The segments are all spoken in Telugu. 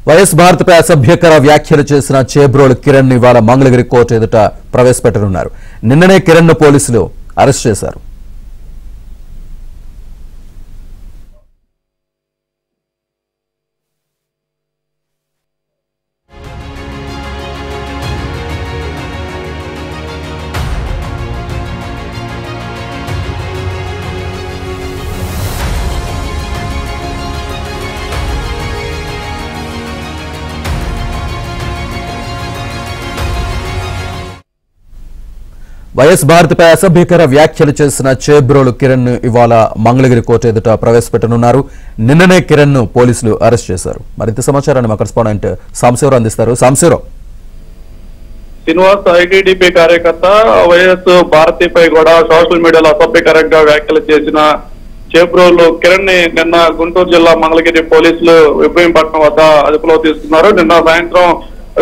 వైఎస్ భారత్పై అసభ్యకర వ్యాఖ్యలు చేసిన చేబ్రోలు కిరణ్ ఇవాళ మంగళగిరి కోర్టు ఎదుట ప్రవేశపెట్టనున్నారు. నిన్ననే కిరణ్ ను పోలీసులు అరెస్ట్ చేశారు. వైఎస్ భారత్పై అసభ్యకర వ్యాఖ్యలు చేసిన చేబ్రోలు కిరణ్ ఇవాళ మంగళగిరి కోర్టు ఎదుట ప్రవేశపెట్టనున్నారు. నిన్ననే కిరణ్ ను పోలీసులు అరెస్ట్ చేశారు. మరింత సమాచారాన్ని మా కరెస్పాండెంట్ సాంశివరావు అందిస్తారు. సాంశివరావు. శ్రీనివాస్ ఐటీడీపీ కార్యకర్త వైఎస్ భారతిపై కూడా సోషల్ మీడియాలో అసభ్యకరంగా వ్యాఖ్యలు చేసిన చేబ్రోలు కిరణ్ ని నిన్న గుంటూరు జిల్లా మంగళగిరి పోలీసులు ఇబ్రహీంపట్నం వద్ద అదుపులో తీసుకున్నారు. నిన్న సాయంత్రం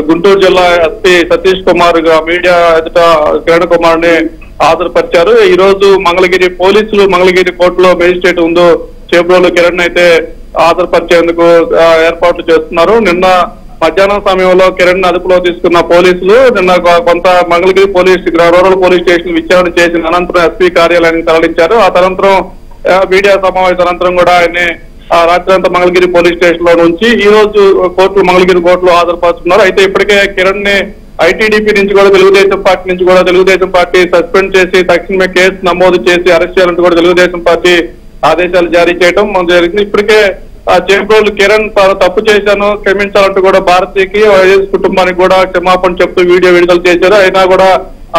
గుంటూరు జిల్లా ఎస్పీ సతీష్ కుమార్ మీడియా ఎదుట కిరణ్ కుమార్ ని హాజరుపరిచారు. ఈ రోజు మంగళగిరి పోలీసులు మంగళగిరి కోర్టులో మేజిస్ట్రేట్ ముందు చేబ్రోలు కిరణ్ అయితే హాజరుపరిచేందుకు ఏర్పాట్లు చేస్తున్నారు. నిన్న మధ్యాహ్నం సమయంలో కిరణ్ అదుపులో తీసుకున్న పోలీసులు నిన్న కొంత మంగళగిరి రూరల్ పోలీస్ స్టేషన్ విచారణ చేసిన అనంతరం ఎస్పీ కార్యాలయానికి తరలించారు. ఆ తదనంతరం మీడియా సమావేశం అనంతరం కూడా ఆయన్ని రాత్రి అంతా మంగళగిరి పోలీస్ స్టేషన్ లో నుంచి ఈ రోజు మంగళగిరి కోర్టులో హాజరుపరుస్తున్నారు. అయితే ఇప్పటికే కిరణ్ ని ఐటీడీపీ నుంచి కూడా తెలుగుదేశం పార్టీ నుంచి కూడా తెలుగుదేశం పార్టీ సస్పెండ్ చేసి తక్షణమే కేసు నమోదు చేసి అరెస్ట్ చేయాలంటూ కూడా తెలుగుదేశం పార్టీ ఆదేశాలు జారీ చేయడం జరిగింది. ఇప్పటికే చేబ్రోలు కిరణ్ తప్పు చేశాను క్షమించాలంటూ కూడా భారతీకి వైఎస్ కుటుంబానికి కూడా క్షమాపణ చెప్తూ వీడియో విడుదల చేశారు. అయినా కూడా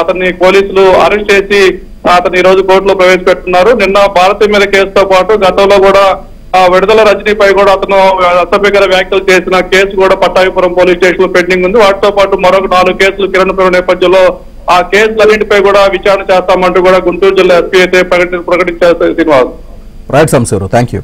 అతన్ని పోలీసులు అరెస్ట్ చేసి అతను ఈ రోజు కోర్టులో ప్రవేశపెడుతున్నారు. నిన్న భారతి మీద కేసుతో పాటు గతంలో కూడా విడుదల రజనీపై కూడా అతను అసభ్యకర వ్యాఖ్యలు చేసిన కేసు కూడా పట్టాభిపురం పోలీస్ స్టేషన్ లో పెండింగ్ ఉంది. వాటితో పాటు మరొక 4 కేసులు కిరణ్ పేరు నేపథ్యంలో ఆ కేసులన్నింటిపై కూడా విచారణ చేస్తామంటూ కూడా గుంటూరు జిల్లా ఎస్పీ అయితే ప్రకటించారు. Srinivas. Right Samsivarao, thank you.